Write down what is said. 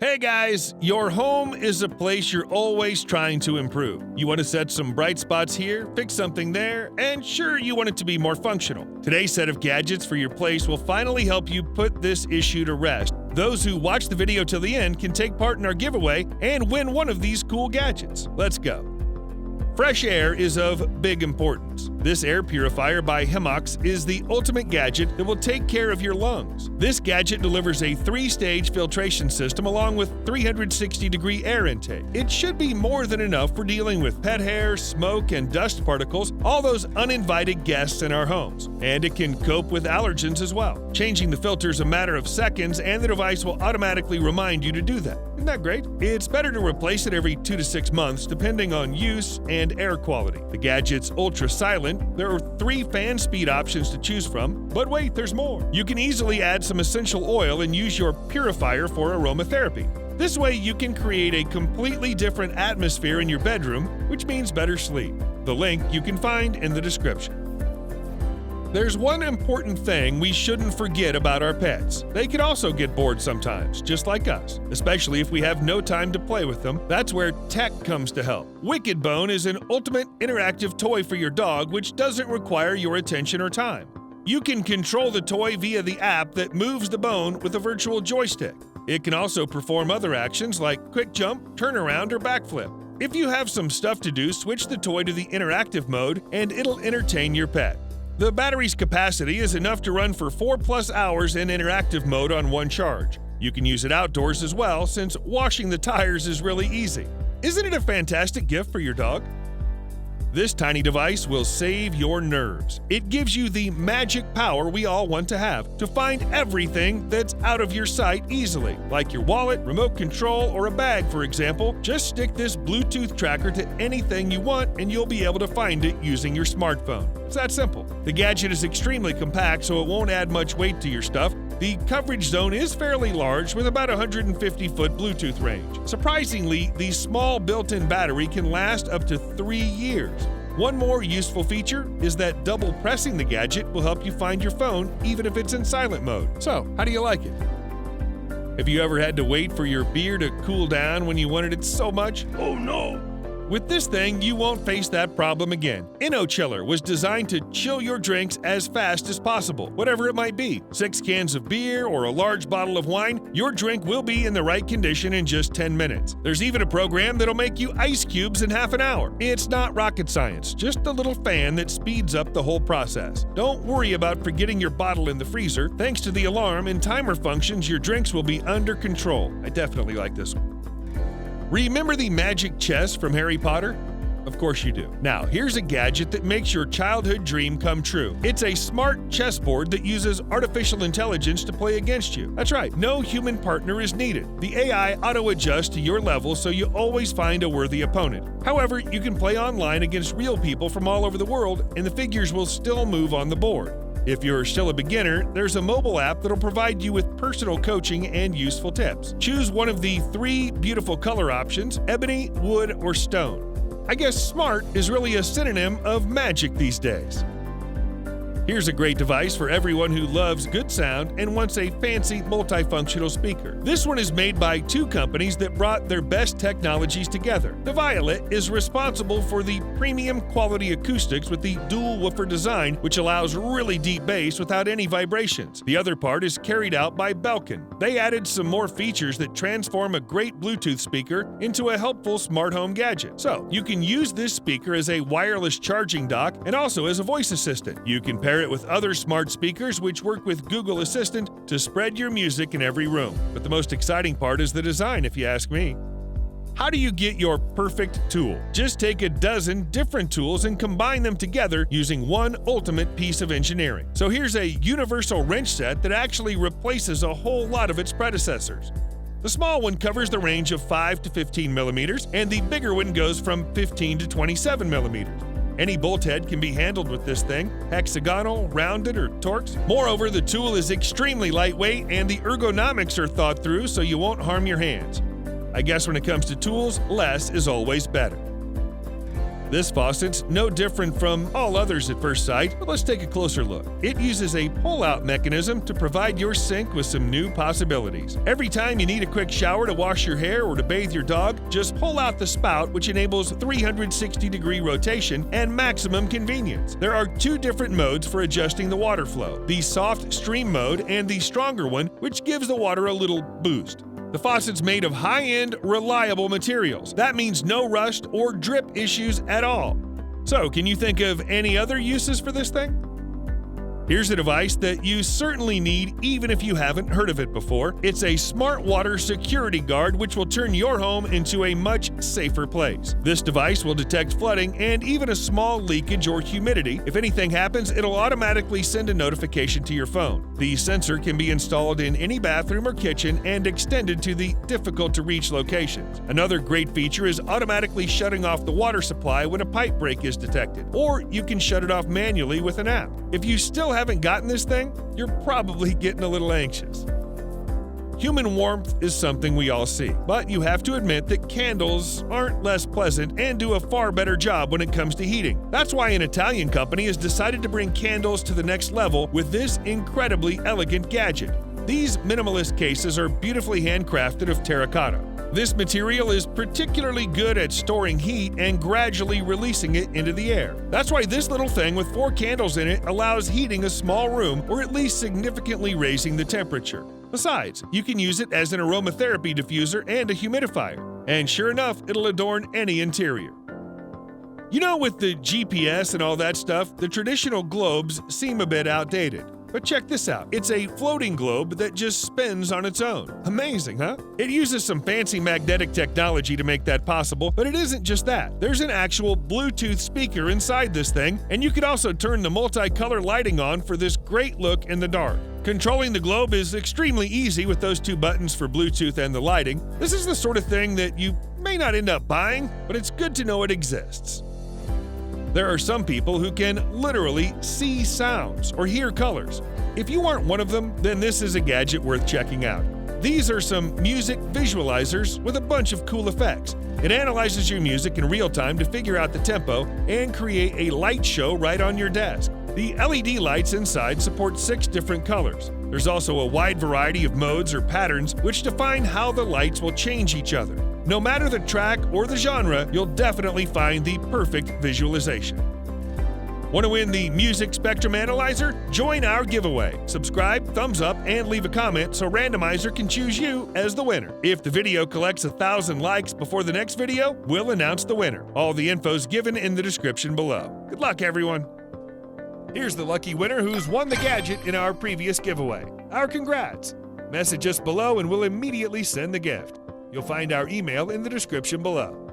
Hey guys, your home is a place you're always trying to improve. You want to set some bright spots here, fix something there, and sure, you want it to be more functional. Today's set of gadgets for your place will finally help you put this issue to rest. Those who watch the video till the end can take part in our giveaway and win one of these cool gadgets. Let's go. Fresh air is of big importance. This air purifier by Himox is the ultimate gadget that will take care of your lungs. This gadget delivers a 3-stage filtration system along with 360-degree air intake. It should be more than enough for dealing with pet hair, smoke, and dust particles, all those uninvited guests in our homes. And it can cope with allergens as well. Changing the filter is a matter of seconds, and the device will automatically remind you to do that. Isn't that great? It's better to replace it every 2 to 6 months, depending on use and air quality. The gadget's ultra silent. There are 3 fan speed options to choose from, but wait, there's more. You can easily add some essential oil and use your purifier for aromatherapy. This way you can create a completely different atmosphere in your bedroom, which means better sleep. The link you can find in the description. There's one important thing we shouldn't forget about our pets. They can also get bored sometimes, just like us, especially if we have no time to play with them. That's where tech comes to help. Wicked Bone is an ultimate interactive toy for your dog which doesn't require your attention or time. You can control the toy via the app that moves the bone with a virtual joystick. It can also perform other actions like quick jump, turnaround, or backflip. If you have some stuff to do, switch the toy to the interactive mode and it'll entertain your pet. The battery's capacity is enough to run for 4+ hours in interactive mode on one charge. You can use it outdoors as well, since washing the tires is really easy. Isn't it a fantastic gift for your dog? This tiny device will save your nerves. It gives you the magic power we all want to have to find everything that's out of your sight easily, like your wallet, remote control, or a bag, for example. Just stick this Bluetooth tracker to anything you want and you'll be able to find it using your smartphone. It's that simple. The gadget is extremely compact, so it won't add much weight to your stuff. The coverage zone is fairly large with about 150-foot Bluetooth range. Surprisingly, the small built-in battery can last up to 3 years. One more useful feature is that double pressing the gadget will help you find your phone even if it's in silent mode. So, how do you like it? Have you ever had to wait for your beer to cool down when you wanted it so much? Oh no! With this thing, you won't face that problem again. InnoChiller was designed to chill your drinks as fast as possible, whatever it might be. 6 cans of beer or a large bottle of wine, your drink will be in the right condition in just 10 minutes. There's even a program that'll make you ice cubes in half an hour. It's not rocket science, just a little fan that speeds up the whole process. Don't worry about forgetting your bottle in the freezer. Thanks to the alarm and timer functions, your drinks will be under control. I definitely like this one. Remember the magic chess from Harry Potter? Of course you do. Now, here's a gadget that makes your childhood dream come true. It's a smart chessboard that uses artificial intelligence to play against you. That's right, no human partner is needed. The AI auto-adjusts to your level so you always find a worthy opponent. However, you can play online against real people from all over the world, and the figures will still move on the board. If you're still a beginner, there's a mobile app that'll provide you with personal coaching and useful tips. Choose one of the 3 beautiful color options: ebony, wood, or stone. I guess smart is really a synonym of magic these days. Here's a great device for everyone who loves good sound and wants a fancy multifunctional speaker. This one is made by 2 companies that brought their best technologies together. The Violet is responsible for the premium quality acoustics with the dual woofer design, which allows really deep bass without any vibrations. The other part is carried out by Belkin. They added some more features that transform a great Bluetooth speaker into a helpful smart home gadget. So, you can use this speaker as a wireless charging dock and also as a voice assistant. You can pair it with other smart speakers which work with Google Assistant to spread your music in every room. But the most exciting part is the design, if you ask me. How do you get your perfect tool? Just take a dozen different tools and combine them together using one ultimate piece of engineering. So here's a universal wrench set that actually replaces a whole lot of its predecessors. The small one covers the range of 5 to 15 millimeters, and the bigger one goes from 15 to 27 millimeters. Any bolt head can be handled with this thing, hexagonal, rounded, or Torx. Moreover, the tool is extremely lightweight and the ergonomics are thought through so you won't harm your hands. I guess when it comes to tools, less is always better. This faucet's no different from all others at first sight, but let's take a closer look. It uses a pull-out mechanism to provide your sink with some new possibilities. Every time you need a quick shower to wash your hair or to bathe your dog, just pull out the spout, which enables 360-degree rotation and maximum convenience. There are two different modes for adjusting the water flow: the soft stream mode and the stronger one, which gives the water a little boost. The faucet's made of high-end, reliable materials. That means no rust or drip issues at all. So, can you think of any other uses for this thing? Here's a device that you certainly need even if you haven't heard of it before. It's a smart water security guard which will turn your home into a much safer place. This device will detect flooding and even a small leakage or humidity. If anything happens, it'll automatically send a notification to your phone. The sensor can be installed in any bathroom or kitchen and extended to the difficult-to-reach locations. Another great feature is automatically shutting off the water supply when a pipe break is detected, or you can shut it off manually with an app. If you still haven't gotten this thing, you're probably getting a little anxious. Human warmth is something we all see, but you have to admit that candles aren't less pleasant and do a far better job when it comes to heating. That's why an Italian company has decided to bring candles to the next level with this incredibly elegant gadget. These minimalist cases are beautifully handcrafted of terracotta. This material is particularly good at storing heat and gradually releasing it into the air. That's why this little thing with 4 candles in it allows heating a small room or at least significantly raising the temperature. Besides, you can use it as an aromatherapy diffuser and a humidifier. And sure enough, it'll adorn any interior. You know, with the GPS and all that stuff, the traditional globes seem a bit outdated. But check this out. It's a floating globe that just spins on its own. Amazing, huh? It uses some fancy magnetic technology to make that possible, but it isn't just that. There's an actual Bluetooth speaker inside this thing, and you can also turn the multicolor lighting on for this great look in the dark. Controlling the globe is extremely easy with those 2 buttons for Bluetooth and the lighting. This is the sort of thing that you may not end up buying, but it's good to know it exists. There are some people who can literally see sounds or hear colors. If you aren't one of them, then this is a gadget worth checking out. These are some music visualizers with a bunch of cool effects. It analyzes your music in real time to figure out the tempo and create a light show right on your desk. The LED lights inside support 6 different colors. There's also a wide variety of modes or patterns which define how the lights will change each other. No matter the track or the genre, you'll definitely find the perfect visualization. Want to win the Music Spectrum Analyzer? Join our giveaway. Subscribe, thumbs up, and leave a comment so Randomizer can choose you as the winner. If the video collects 1,000 likes before the next video, we'll announce the winner. All the info's given in the description below. Good luck, everyone. Here's the lucky winner who's won the gadget in our previous giveaway. Our congrats. Message us below and we'll immediately send the gift. You'll find our email in the description below.